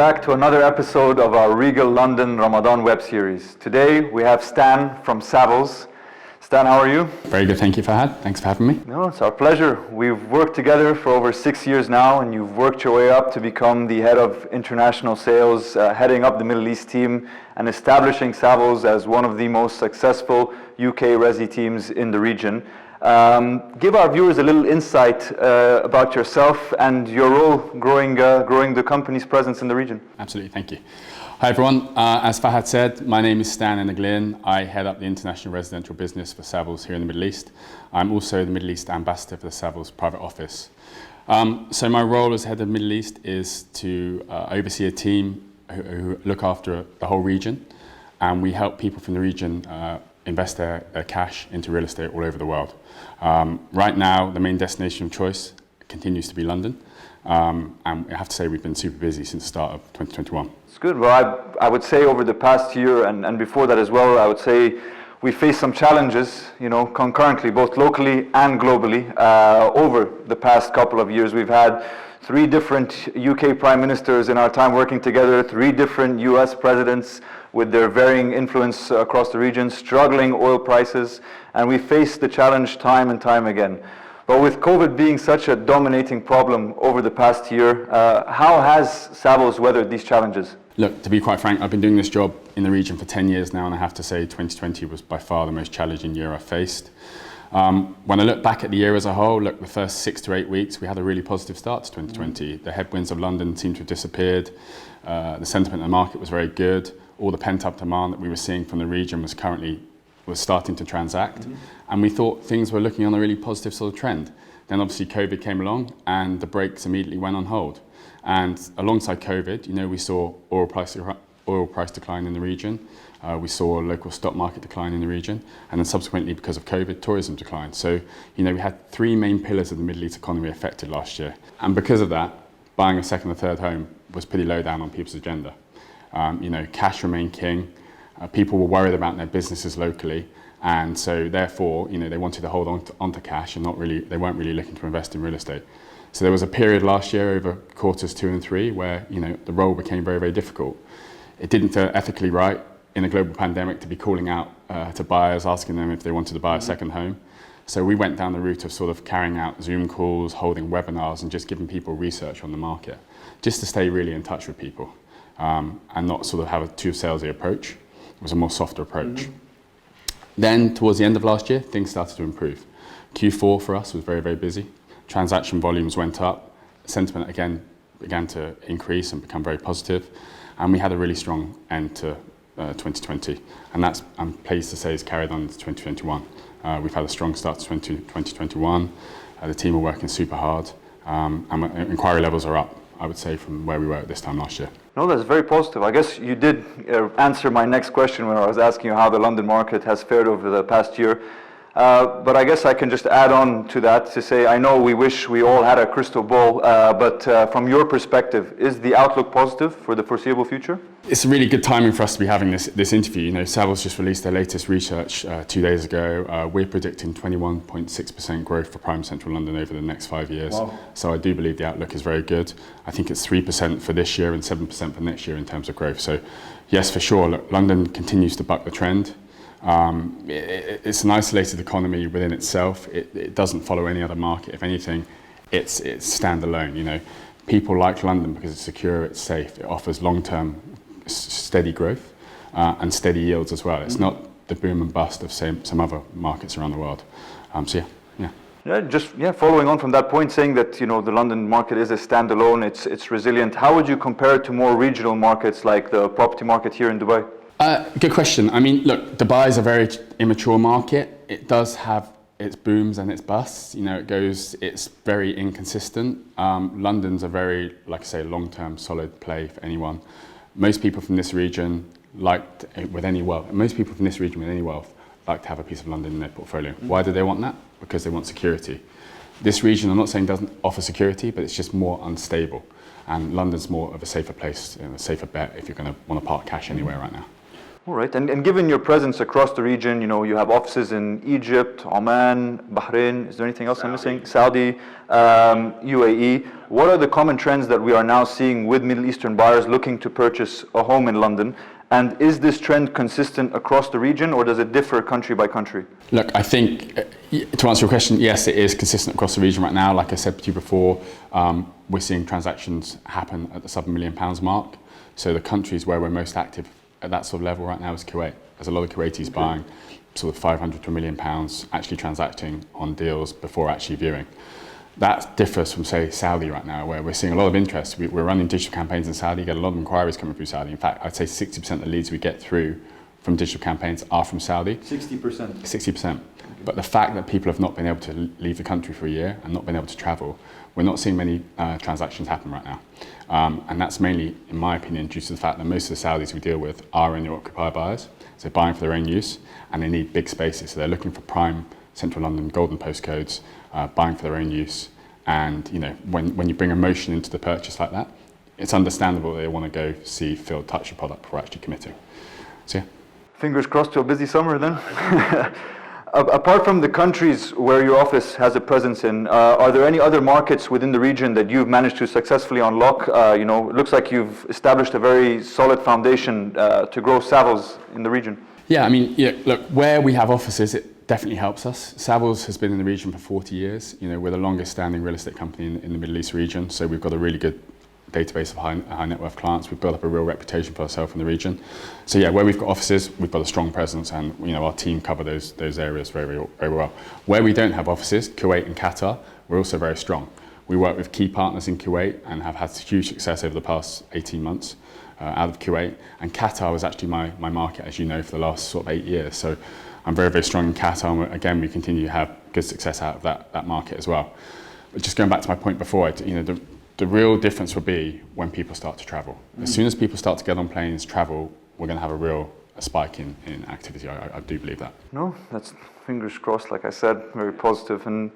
back to another episode of our Regal London Ramadan web series. Today we have Stan from Savills. Stan, how are you? Very good, thank you, Fahd. Thanks for having me. No, it's our pleasure. We've worked together for over 6 years now, and you've worked your way up to become the head of international sales, heading up the Middle East team, and establishing Savills as one of the most successful UK resi teams in the region. Give our viewers a little insight about yourself and your role growing the company's presence in the region. Absolutely, thank you. Hi everyone, as Fahd said, my name is Stan Ennor-Glynn. I head up the international residential business for Savills here in the Middle East. I'm also the Middle East ambassador for the Savills private office. So my role as head of Middle East is to oversee a team who look after the whole region, and we help people from the region invest their cash into real estate all over the world. Right now, the main destination of choice continues to be London, and I have to say we've been super busy since the start of 2021. It's good. Well, I would say over the past year and before that as well, I would say we faced some challenges, concurrently, both locally and globally. Over the past couple of years, we've had 3 different UK prime ministers in our time working together, 3 different US presidents with their varying influence across the region, struggling oil prices, and we faced the challenge time and time again. But with COVID being such a dominating problem over the past year, how has Savills weathered these challenges? Look, to be quite frank, I've been doing this job in the region for 10 years now, and I have to say 2020 was by far the most challenging year I've faced. When I look back at the year as a whole, the first 6 to 8 weeks, we had a really positive start to 2020. The headwinds of London seemed to have disappeared. The sentiment in the market was very good. All the pent-up demand that we were seeing from the region was starting to transact. And we thought things were looking on a really positive sort of trend. Then obviously COVID came along and the brakes immediately went on hold. And alongside COVID, we saw oil price decline in the region. We saw local stock market decline in the region, and then subsequently, because of COVID, tourism declined. So, we had 3 main pillars of the Middle East economy affected last year. And because of that, buying a second or third home was pretty low down on people's agenda. Cash remained king. People were worried about their businesses locally, and so therefore, they wanted to hold on to cash and they weren't really looking to invest in real estate. So there was a period last year over quarters 2 and 3 where, the role became very, very difficult. It didn't feel ethically right in a global pandemic to be calling out to buyers, asking them if they wanted to buy a second home. So we went down the route of sort of carrying out Zoom calls, holding webinars, and just giving people research on the market, just to stay really in touch with people, and not sort of have a too salesy approach. It was a more softer approach. Then towards the end of last year, things started to improve. Q4 for us was very, very busy. Transaction volumes went up. Sentiment again began to increase and become very positive. And we had a really strong end to 2020. And that's, I'm pleased to say, is carried on into 2021. We've had a strong start to 2021. The team are working super hard. And inquiry levels are up, I would say, from where we were at this time last year. No, that's very positive. I guess you did answer my next question when I was asking you how the London market has fared over the past year. But I guess I can just add on to that to say, I know we wish we all had a crystal ball, but from your perspective, is the outlook positive for the foreseeable future? It's really good timing for us to be having this interview. Savills just released their latest research 2 days ago. We're predicting 21.6% growth for prime central London over the next 5 years. Wow. So I do believe the outlook is very good. I think it's 3% for this year and 7% for next year in terms of growth. So yes, for sure, look, London continues to buck the trend. It's an isolated economy within itself. It doesn't follow any other market. If anything, it's standalone. People like London because it's secure, it's safe, it offers long-term steady growth and steady yields as well. It's not the boom and bust of some other markets around the world. So yeah. Following on from that point, saying that the London market is a standalone, it's resilient. How would you compare it to more regional markets like the property market here in Dubai? Good question. I mean, look, Dubai is a very immature market. It does have its booms and its busts. It's very inconsistent. London's a very, like I say, long-term solid play for anyone. Most people from this region with any wealth like to have a piece of London in their portfolio. Why do they want that? Because they want security. This region, I'm not saying doesn't offer security, but it's just more unstable. And London's more of a safer place, a safer bet if you're going to want to park cash anywhere right now. All right, and given your presence across the region, you have offices in Egypt, Oman, Bahrain, is there anything else I'm missing? Saudi, UAE. What are the common trends that we are now seeing with Middle Eastern buyers looking to purchase a home in London? And is this trend consistent across the region, or does it differ country by country? Look, I think, to answer your question, yes, it is consistent across the region right now. Like I said to you before, we're seeing transactions happen at the sub £1 million mark. So the countries where we're most active at that sort of level right now is Kuwait. There's a lot of Kuwaitis buying sort of 500 to £1 million, actually transacting on deals before actually viewing. That differs from, say, Saudi right now, where we're seeing a lot of interest. We're running digital campaigns in Saudi, get a lot of inquiries coming through Saudi. In fact, I'd say 60% of the leads we get through from digital campaigns are from Saudi. 60%? 60%. But the fact that people have not been able to leave the country for a year and not been able to travel, we're not seeing many transactions happen right now. And that's mainly, in my opinion, due to the fact that most of the Saudis we deal with are owner-occupier buyers, so buying for their own use, and they need big spaces. So they're looking for prime central London golden postcodes, buying for their own use. And when you bring emotion into the purchase like that, it's understandable that they want to go see, feel, touch the product before actually committing. So yeah. Fingers crossed to a busy summer then. Apart from the countries where your office has a presence in, are there any other markets within the region that you've managed to successfully unlock? It looks like you've established a very solid foundation to grow Savills in the region. Yeah, look, where we have offices, it definitely helps us. Savills has been in the region for 40 years. We're the longest standing real estate company in the Middle East region, so we've got a really good database of high net worth clients. We've built up a real reputation for ourselves in the region. So yeah, where we've got offices, we've got a strong presence, and our team cover those areas very, very well. Where we don't have offices, Kuwait and Qatar, we're also very strong. We work with key partners in Kuwait and have had huge success over the past 18 months out of Kuwait. And Qatar was actually my market, as you know, for the last sort of 8 years. So I'm very, very strong in Qatar, and again, we continue to have good success out of that market as well. But just going back to my point before, the real difference will be when people start to travel. As soon as people start to get on planes, travel, we're going to have a spike in activity. I do believe that. No, that's fingers crossed, like I said, very positive. And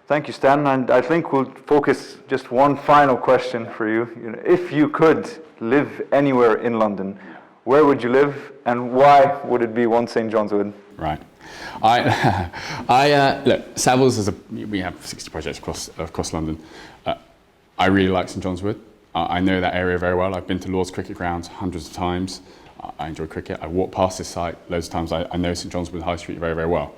thank you, Stan. And I think we'll focus just one final question for you. If you could live anywhere in London, where would you live, and why would it be 1 St. John's Wood? Right. Look, Savills we have 60 projects across London. I really like St John's Wood. I know that area very well. I've been to Lord's Cricket Grounds hundreds of times. I enjoy cricket. I walk past this site loads of times. I know St John's Wood High Street very, very well.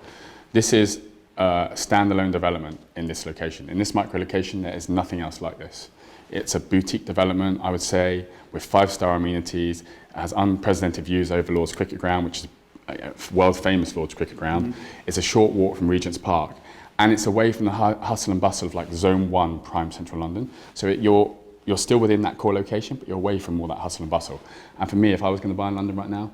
This is a standalone development in this location. In this micro location, there is nothing else like this. It's a boutique development, I would say, with 5-star amenities. It has unprecedented views over Lord's Cricket Ground, which is world famous Lord's Cricket Ground. It's a short walk from Regent's Park. And it's away from the hustle and bustle of like Zone 1 prime central London. So you're still within that core location, but you're away from all that hustle and bustle. And for me, if I was going to buy in London right now,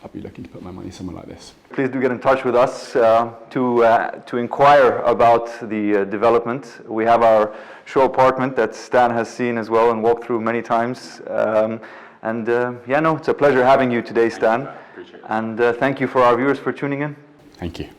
I'd be looking to put my money somewhere like this. Please do get in touch with us to inquire about the development. We have our show apartment that Stan has seen as well and walked through many times. It's a pleasure having you today, Stan. Appreciate it. And thank you for our viewers for tuning in. Thank you.